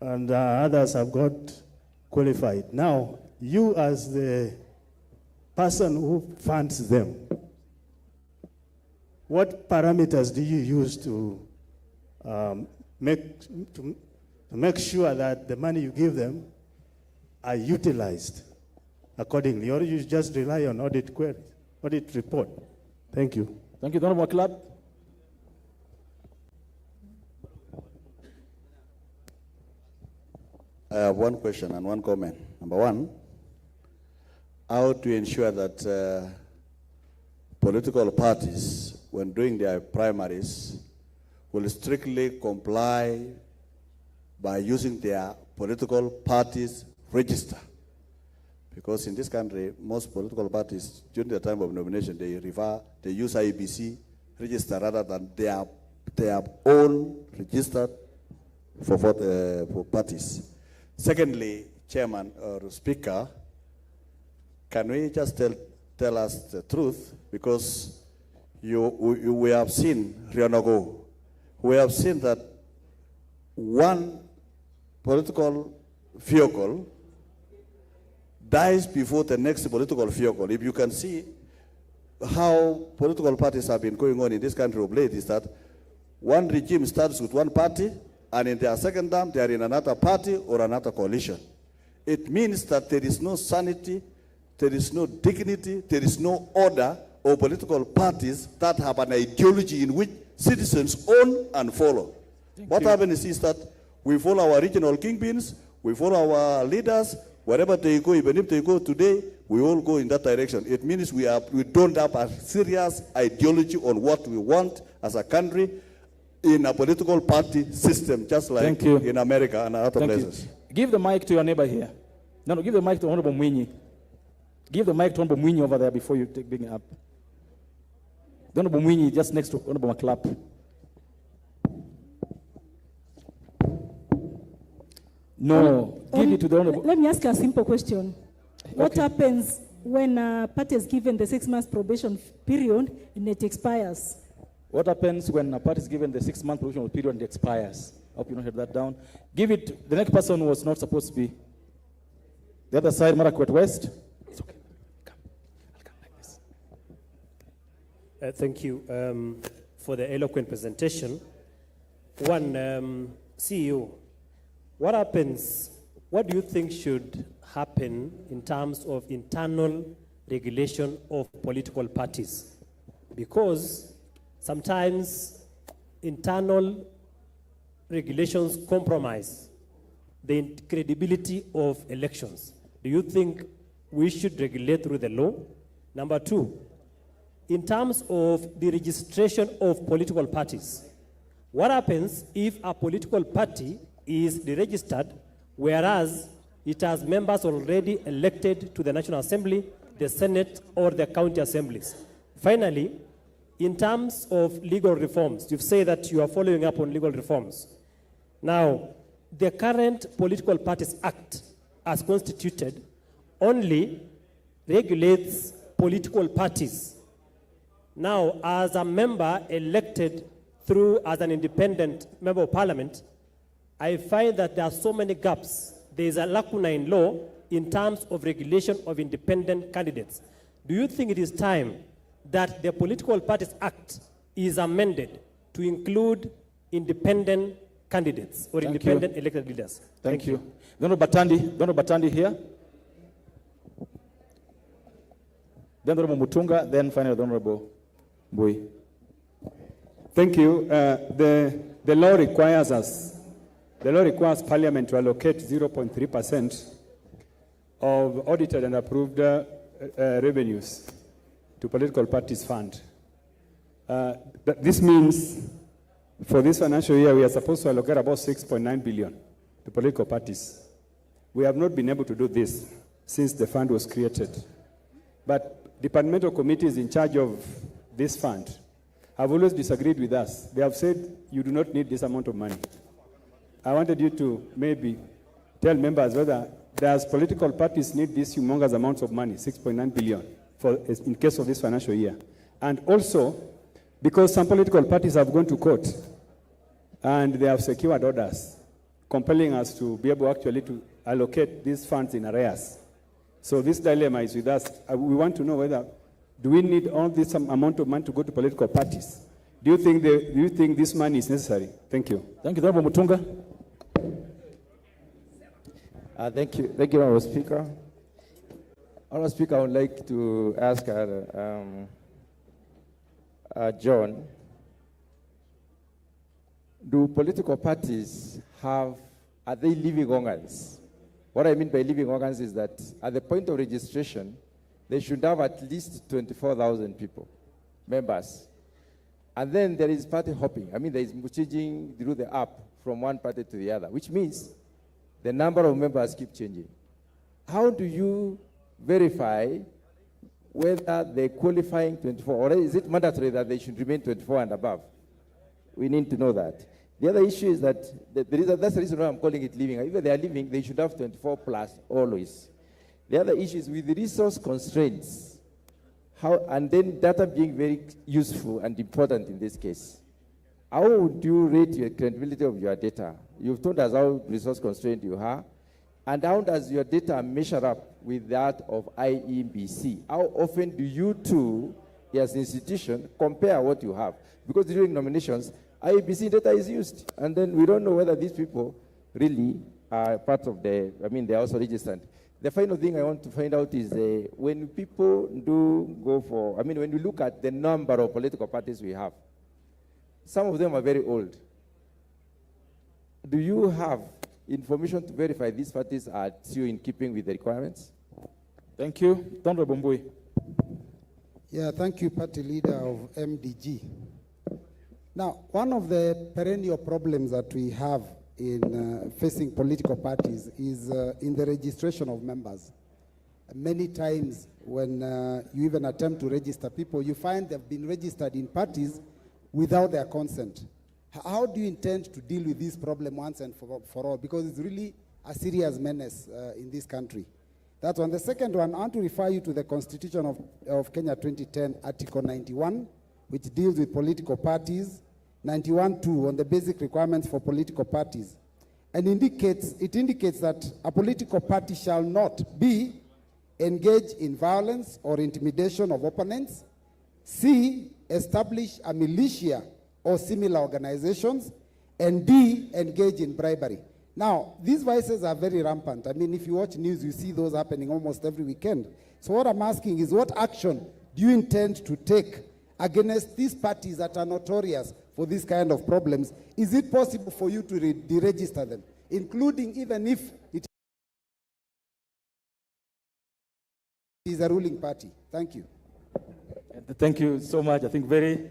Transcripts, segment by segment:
and others have got qualified. Now, you as the person who funds them, what parameters do you use to make sure that the money you give them are utilized accordingly, or you just rely on audit report? Thank you. Thank you. Honorable Club. I have one question and one comment. Number one, how to ensure that political parties, when doing their primaries, will strictly comply by using their political parties register. Because in this country, most political parties, during the time of nomination, they use IEBC register rather than their own registered for parties. Secondly, Chairman or Speaker, can we just tell us the truth? Because we have seen, Rianago, we have seen that one political vehicle dies before the next political vehicle. If you can see how political parties have been going on in this country of late, is that one regime starts with one party, and in their second term, they are in another party or another coalition. It means that there is no sanity, there is no dignity, there is no order of political parties that have an ideology in which citizens own and follow. What happens is that we follow our regional kingpins, we follow our leaders, wherever they go, even if they go today, we all go in that direction. It means we don't have a serious ideology on what we want as a country in a political party system, just like in America and other places. Give the mic to your neighbor here. No, give the mic to Honorable Mwinyi. Give the mic to Honorable Mwinyi over there before you bring it up. The Honorable Mwinyi just next to Honorable Maklap. No, give it to the Honorable. Let me ask you a simple question. What happens when a party is given the 6 months probation period and it expires? What happens when a party is given the 6 month probation period and it expires? I hope you don't have that down. Give it, the next person was not supposed to be. The other side, Marakwet West. It's okay. I'll come like this. Thank you for the eloquent presentation. One, CEO, what happens, what do you think should happen in terms of internal regulation of political parties? Because sometimes internal regulations compromise the credibility of elections. Do you think we should regulate through the law? Number two, in terms of the registration of political parties, what happens if a political party is deregistered, whereas it has members already elected to the National Assembly, the Senate, or the county assemblies? Finally, in terms of legal reforms, you've said that you are following up on legal reforms. Now, the current Political Parties Act, as constituted, only regulates political parties. Now, as a member elected through as an independent member of parliament, I find that there are so many gaps. There is a lacuna in law in terms of regulation of independent candidates. Do you think it is time that the Political Parties Act is amended to include independent candidates or independent elected leaders? Thank you. Dono Batandi here. Then Honorable Mutunga, then finally Honorable Bui. Thank you. The law requires Parliament to allocate 0.3% of audited and approved revenues to political parties fund. This means for this financial year, we are supposed to allocate about 6.9 billion to political parties. We have not been able to do this since the fund was created. But departmental committees in charge of this fund have always disagreed with us. They have said, you do not need this amount of money. I wanted you to maybe tell members whether does political parties need these humongous amounts of money, 6.9 billion, in case of this financial year. And also, because some political parties have gone to court and they have secured orders compelling us to be able actually to allocate these funds in arrears. So this dilemma is with us. We want to know whether, do we need all this amount of money to go to political parties? Do you think this money is necessary? Thank you. Thank you, Honorable Mutunga. Thank you, Honorable Speaker. Honorable Speaker, I would like to ask John, do political parties are they living organs? What I mean by living organs is that at the point of registration, they should have at least 24,000 people, members. And then there is party hopping. I mean, there is changing through the app from one party to the other, which means the number of members keep changing. How do you verify whether they're qualifying 24, or is it mandatory that they should remain 24 and above? We need to know that. The other issue is that that's the reason why I'm calling it living. If they are living, they should have 24 plus always. The other issue is with the resource constraints, and then data being very useful and important in this case. How would you rate your credibility of your data? You've told us how resource constrained you are, and how does your data measure up with that of IEBC? How often do you two, as an institution, compare what you have? Because during nominations, IEBC data is used, and then we don't know whether these people really are part of they're also registered. The final thing I want to find out is when people do go for, when we look at the number of political parties we have, some of them are very old. Do you have information to verify these parties are still in keeping with the requirements? Thank you. Honorable Bombui. Yeah, thank you, party leader of MDG. Now, one of the perennial problems that we have in facing political parties is in the registration of members. Many times when you even attempt to register people, you find they've been registered in parties without their consent. How do you intend to deal with this problem once and for all? Because it's really a serious menace in this country. That's one. The second one, I want to refer you to the Constitution of Kenya 2010, Article 91, which deals with political parties, 91.2 on the basic requirements for political parties. And it indicates that a political party shall not be engaged in violence or intimidation of opponents. C, establish a militia or similar organizations. And D, engage in bribery. Now, these vices are very rampant. If you watch news, you see those happening almost every weekend. So what I'm asking is, what action do you intend to take against these parties that are notorious for this kind of problems? Is it possible for you to deregister them, including even if it is a ruling party? Thank you. Thank you so much. I think very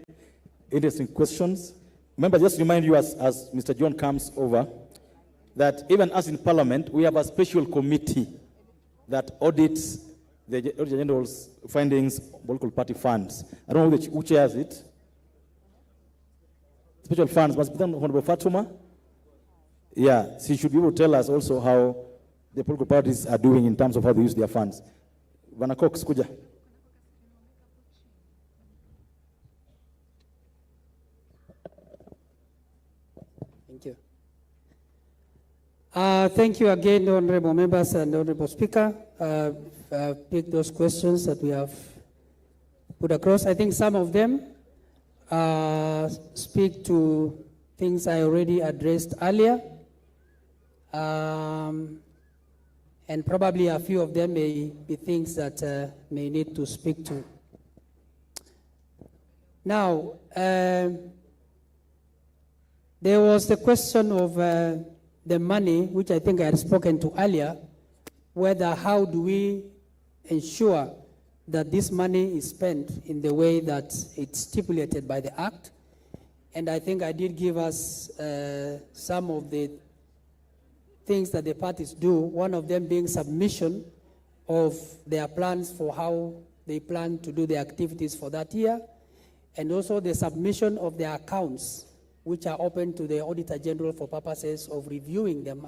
interesting questions. Remember, just remind you as Mr. John comes over, that even as in Parliament, we have a special committee that audits the Auditor General's findings on political party funds. I don't know who chairs it. Special funds must be done, Honorable Fatuma. Yeah, she should be able to tell us also how the political parties are doing in terms of how they use their funds. Vana Cox, kuja. Thank you. Thank you again, honorable members and honorable speaker. Pick those questions that we have put across. I think some of them speak to things I already addressed earlier. And probably a few of them may be things that may need to speak to. Now, there was the question of the money, which I think I had spoken to earlier, whether how do we ensure that this money is spent in the way that it's stipulated by the Act. And I think I did give us some of the things that the parties do, one of them being submission of their plans for how they plan to do the activities for that year, and also the submission of their accounts, which are open to the Auditor General for purposes of reviewing them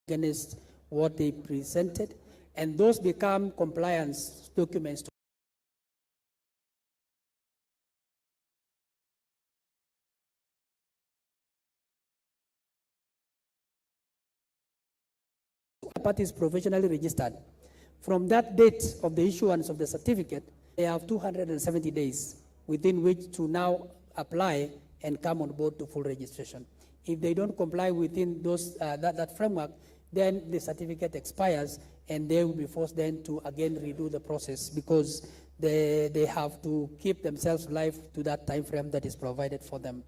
against what they presented, and those become compliance documents. Parties professionally registered. From that date of the issuance of the certificate, they have 270 days within which to now apply and come on board to full registration. If they don't comply within those that framework, then the certificate expires and they will be forced then to again redo the process because they have to keep themselves alive to that time frame that is provided for them.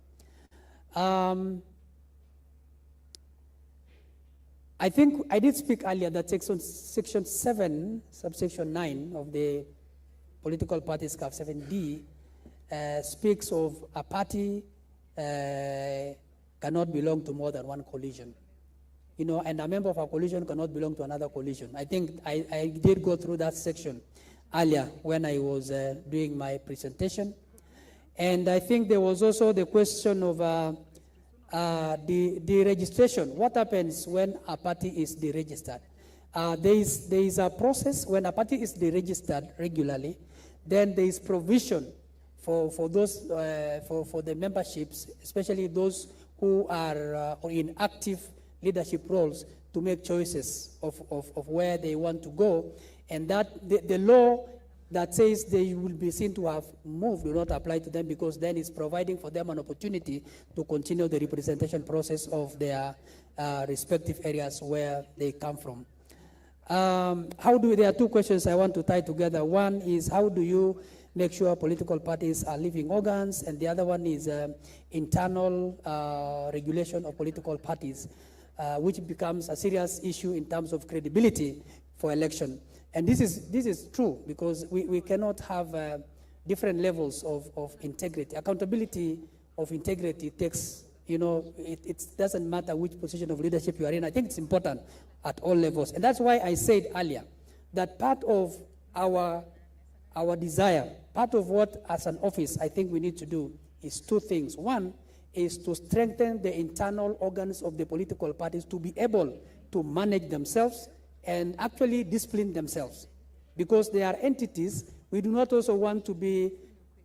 I think I did speak earlier that section 7, subsection 9 of the Political Parties CAF 7D speaks of a party cannot belong to more than one coalition. You know, and a member of a coalition cannot belong to another coalition. I think I did go through that section earlier when I was doing my presentation. And I think there was also the question of the registration. What happens when a party is deregistered? There is a process when a party is deregistered regularly. Then there is provision for those for the memberships, especially those who are in active leadership roles, to make choices of where they want to go, and that the law that says they will be seen to have moved will not apply to them, because then it's providing for them an opportunity to continue the representation process of their respective areas where they come from. There are two questions I want to tie together. One is, how do you make sure political parties are living organs? And the other one is internal regulation of political parties, which becomes a serious issue in terms of credibility for election. And this is true, because we cannot have different levels of integrity. Accountability of integrity takes, you know, it doesn't matter which position of leadership you are in. I think it's important at all levels. And that's why I said earlier that part of our desire, part of what as an office I think we need to do is two things. One is to strengthen the internal organs of the political parties to be able to manage themselves and actually discipline themselves. Because they are entities, we do not also want to be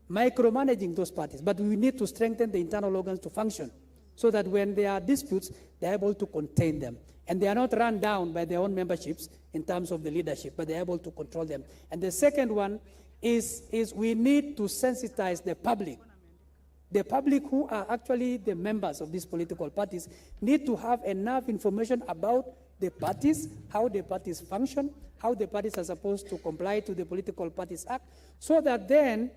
micromanaging those parties, but we need to strengthen the internal organs to function so that when there are disputes, they're able to contain them. And they are not run down by their own memberships in terms of the leadership, but they're able to control them. And the second one is we need to sensitize the public. The public who are actually the members of these political parties need to have enough information about the parties, how the parties function, how the parties are supposed to comply to the Political Parties Act, so that then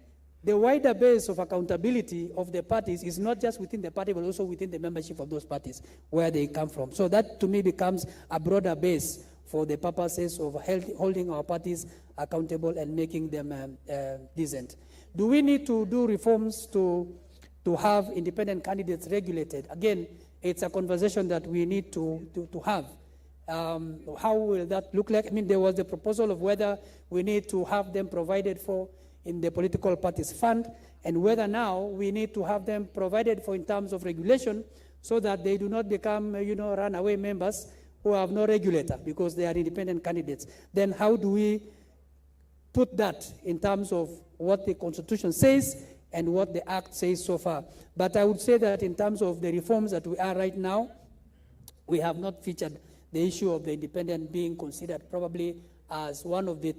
the wider base of accountability of the parties is not just within the party, but also within the membership of those parties, where they come from. So that, to me, becomes a broader base for the purposes of holding our parties accountable and making them decent. Do we need to do reforms to have independent candidates regulated? Again, it's a conversation that we need to have. How will that look like? I mean, there was the proposal of whether we need to have them provided for in the political parties fund, and whether now we need to have them provided for in terms of regulation so that they do not become, runaway members who have no regulator because they are independent candidates. Then how do we put that in terms of what the Constitution says and what the Act says so far? But I would say that in terms of the reforms that we are right now, we have not featured the issue of the independent being considered probably as one of the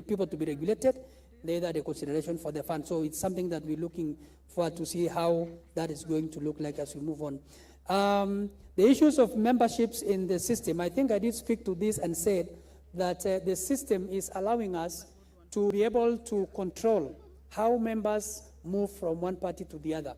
people to be regulated, neither the consideration for the fund. So it's something that we're looking forward to see how that is going to look like as we move on. The issues of memberships in the system, I think I did speak to this and said that the system is allowing us to be able to control how members move from one party to the other.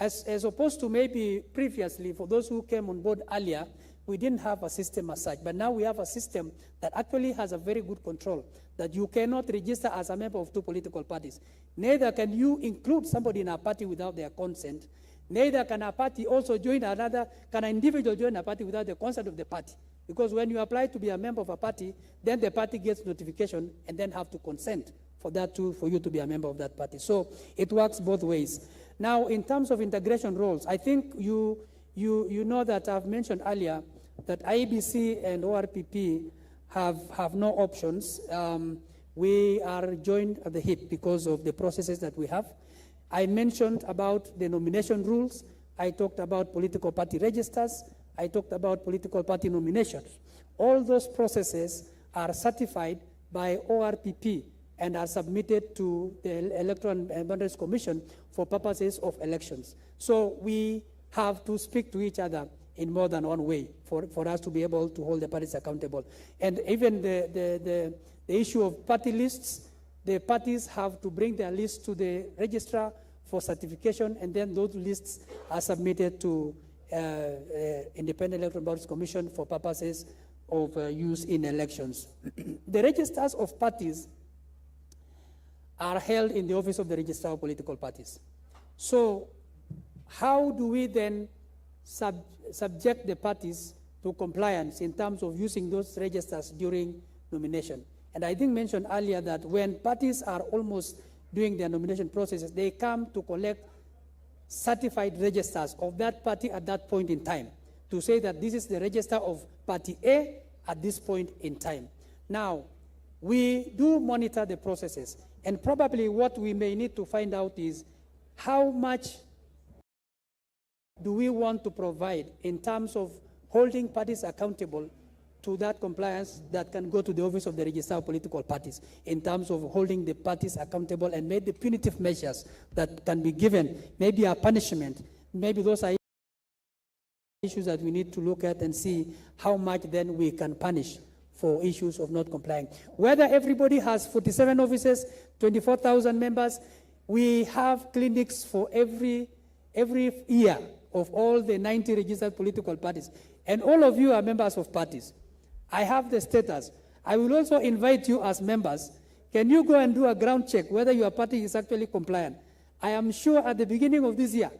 As opposed to maybe previously, for those who came on board earlier, we didn't have a system as such. But now we have a system that actually has a very good control, that you cannot register as a member of two political parties. Neither can you include somebody in a party without their consent. Neither can a party also join another, can an individual join a party without the consent of the party. Because when you apply to be a member of a party, then the party gets notification and then have to consent for you to be a member of that party. So it works both ways. Now, in terms of integration roles, I think you know that I've mentioned earlier that IEBC and ORPP have no options. We are joined at the hip because of the processes that we have. I mentioned about the nomination rules. I talked about political party registers. I talked about political party nominations. All those processes are certified by ORPP and are submitted to the Electoral and Boundaries Commission for purposes of elections. So we have to speak to each other in more than one way for us to be able to hold the parties accountable. And even the issue of party lists, the parties have to bring their lists to the registrar for certification, and then those lists are submitted to Independent Electoral Boundaries Commission for purposes of use in elections. The registers of parties are held in the office of the Registrar of Political Parties. So how do we then subject the parties to compliance in terms of using those registers during nomination? And I think mentioned earlier that when parties are almost doing their nomination processes, they come to collect certified registers of that party at that point in time to say that this is the register of party A at this point in time. Now, we do monitor the processes, and probably what we may need to find out is how much do we want to provide in terms of holding parties accountable to that compliance that can go to the office of the Registrar of Political Parties in terms of holding the parties accountable and maybe the punitive measures that can be given, maybe a punishment, maybe those are issues that we need to look at and see how much then we can punish for issues of not complying. Whether everybody has 47 offices, 24,000 members, we have clinics for every year of all the 90 registered political parties. And all of you are members of parties. I have the status. I will also invite you as members. Can you go and do a ground check whether your party is actually compliant? I am sure at the beginning of this year,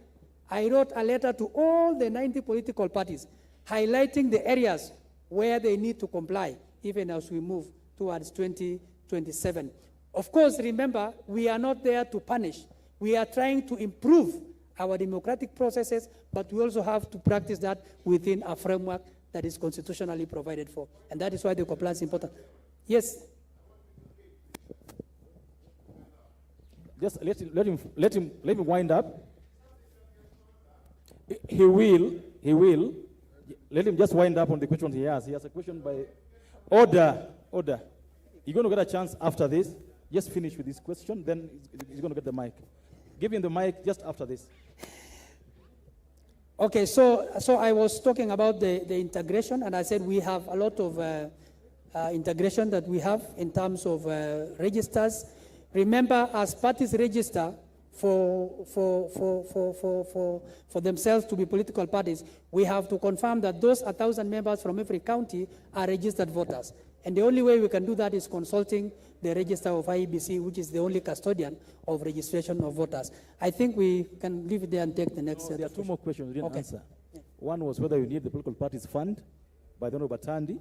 I wrote a letter to all the 90 political parties highlighting the areas where they need to comply, even as we move towards 2027. Of course, remember, we are not there to punish. We are trying to improve our democratic processes, but we also have to practice that within a framework that is constitutionally provided for. And that is why the compliance is important. Yes? Just let him wind up. He will. Let him just wind up on the question he has. He has a question by order. You're going to get a chance after this. Just finish with this question, then he's going to get the mic. Give him the mic just after this. Okay, so I was talking about the integration, and I said we have a lot of integration that we have in terms of registers. Remember, as parties register for themselves to be political parties, we have to confirm that those 1,000 members from every county are registered voters. And the only way we can do that is consulting the register of IEBC, which is the only custodian of registration of voters. I think we can leave it there and take the next set. There are two more questions we didn't answer. Yeah. One was whether you need the political parties fund by the Honorable Batandi,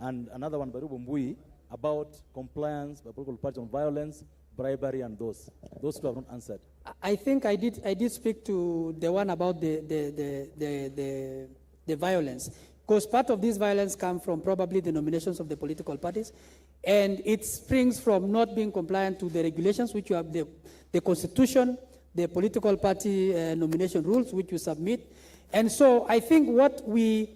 and another one by Rubumbui about compliance by political parties on violence, bribery, and those. Those two have not answered. I think I did speak to the one about the violence, because part of this violence comes from probably the nominations of the political parties, and it springs from not being compliant to the regulations, which you have the Constitution, the political party nomination rules, which you submit. And so I think what we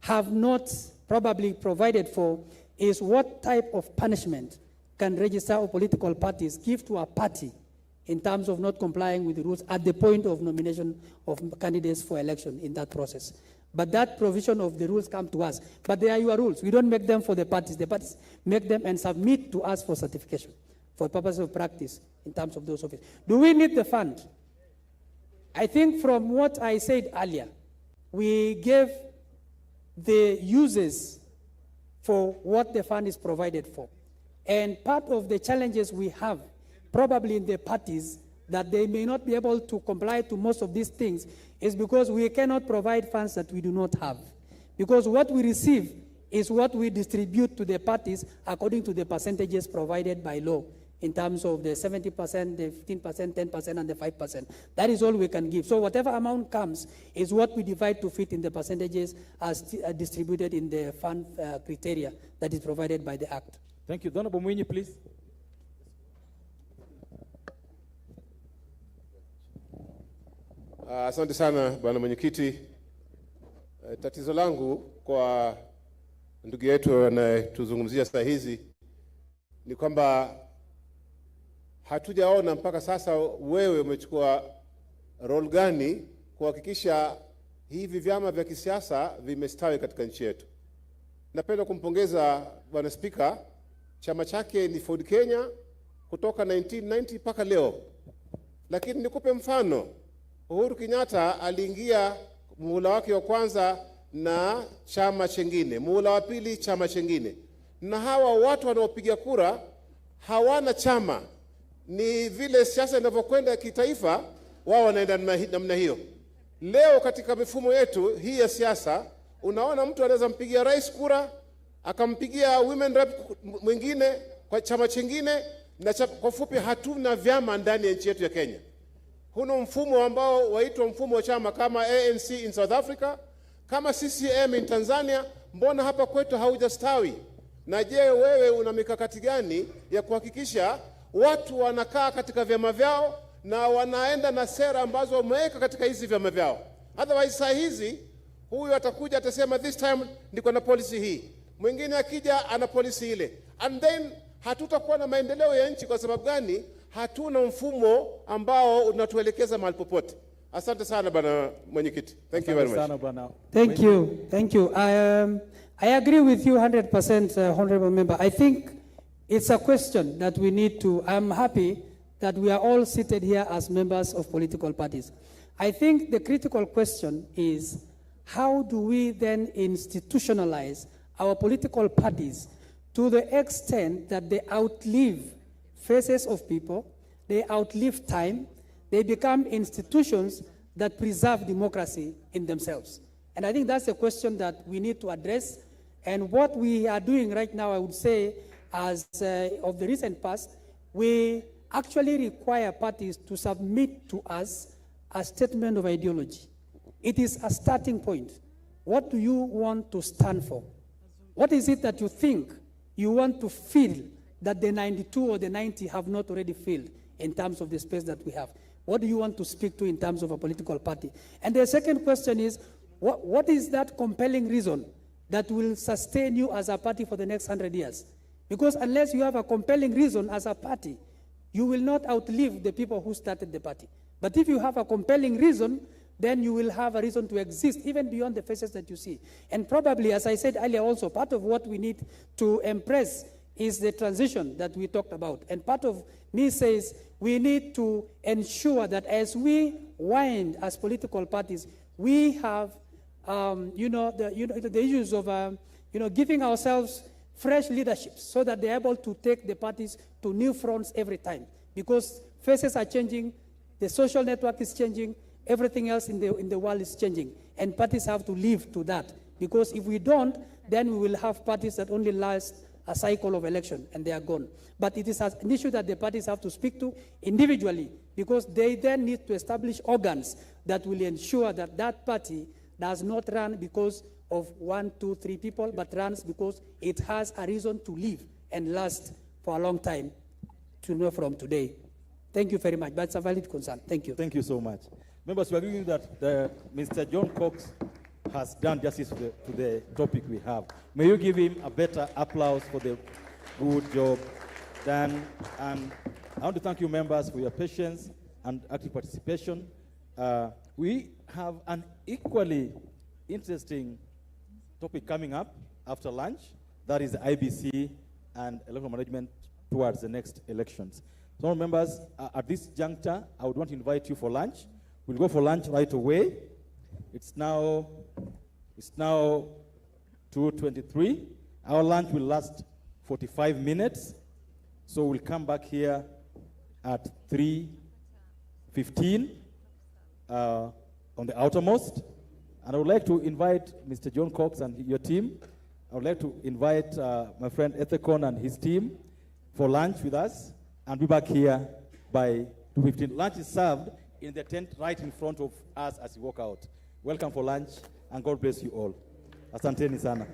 have not probably provided for is what type of punishment can register of political parties give to a party in terms of not complying with the rules at the point of nomination of candidates for election in that process. But that provision of the rules come to us. But they are your rules. We don't make them for the parties. The parties make them and submit to us for certification, for purposes of practice in terms of those offices. Do we need the fund? I think from what I said earlier, we gave the uses for what the fund is provided for. And part of the challenges we have, probably in the parties, that they may not be able to comply to most of these things is because we cannot provide funds that we do not have. Because what we receive is what we distribute to the parties according to the percentages provided by law in terms of the 70%, the 15%, 10%, and the 5%. That is all we can give. So whatever amount comes is what we divide to fit in the percentages as distributed in the fund criteria that is provided by the Act. Thank you. Honorable Mwinyi, please. Asante sana Bwana Mwenyekiti. Tatizo langu kwa ndugu yetu anayetuzungumzia saa hizi ni kwamba hatujaona mpaka sasa wewe umechukua role gani kuhakikisha hivi vyama vya kisiasa vimestawi katika nchi yetu. Napenda kumpongeza Bwana Spika, chama chake ni Ford Kenya kutoka 1990 mpaka leo. Lakini nikupe mfano, Uhuru Kenyatta aliingia muhula wake wa kwanza na chama chengine, muhula wa pili chama chengine. Na hawa watu wanaopiga kura hawana chama. Ni vile siasa inavyokwenda kitaifa, wao wanaenda namna hiyo. Leo katika mifumo yetu hii ya siasa, unaona mtu anaweza mpigia rais kura, akampigia women rep mwingine kwa chama chingine, na kwa fupi hatuna vyama ndani ya nchi yetu ya Kenya. Huno mfumo ambao waitwa mfumo wa chama kama ANC in South Africa, kama CCM in Tanzania, mbona hapa kwetu haujastawi? Na je, wewe una mikakati gani ya kuhakikisha watu wanakaa katika vyama vyao na wanaenda na sera ambazo wameweka katika hizi vyama vyao? Otherwise saa hizi huyu atakuja atasema this time niko na policy hii, mwingine akija ana policy ile, and then hatutakuwa na maendeleo ya nchi. Kwa sababu gani? Hatuna mfumo ambao unatuelekeza mahali popote. Asante sana Bwana Mwenyekiti. Thank you very much. Thank you. I agree with you 100%, Honorable Member. I think it's a question that we need to, I'm happy that we are all seated here as members of political parties. I think the critical question is, how do we then institutionalize our political parties to the extent that they outlive faces of people, they outlive time, they become institutions that preserve democracy in themselves? And I think that's a question that we need to address. And what we are doing right now, I would say, as of the recent past, we actually require parties to submit to us a statement of ideology. It is a starting point. What do you want to stand for? What is it that you think you want to fill that the 92 or the 90 have not already filled in terms of the space that we have? What do you want to speak to in terms of a political party? And the second question is, what is that compelling reason that will sustain you as a party for the next 100 years? Because unless you have a compelling reason as a party, you will not outlive the people who started the party. But if you have a compelling reason, then you will have a reason to exist even beyond the faces that you see. And probably, as I said earlier also, part of what we need to impress is the transition that we talked about. And part of me says we need to ensure that as we wind as political parties, we have the issues of giving ourselves fresh leadership so that they're able to take the parties to new fronts every time. Because faces are changing, the social network is changing, everything else in the world is changing. And parties have to live to that. Because if we don't, then we will have parties that only last a cycle of election and they are gone. But it is an issue that the parties have to speak to individually, because they then need to establish organs that will ensure that that party does not run because of 1, 2, 3 people, but runs because it has a reason to live and last for a long time, to know from today. Thank you very much. That's a valid concern. Thank you. Thank you so much. Members, we agree that Mr. John Cox has done justice to the topic we have. May you give him a better applause for the good job done. And I want to thank you, members, for your patience and active participation. We have an equally interesting topic coming up after lunch. That is IBC and electoral management towards the next elections. So, members, at this juncture, I would want to invite you for lunch. We'll go for lunch right away. It's now 2:23. Our lunch will last 45 minutes. So we'll come back here at 3:15 on the outermost. And I would like to invite Mr. John Cox and your team. I would like to invite my friend Ethekon and his team for lunch with us. and be back here by 2:15. Lunch is served in the tent right in front of us as you walk out. Welcome for lunch, and God bless you all. Asanteni sana.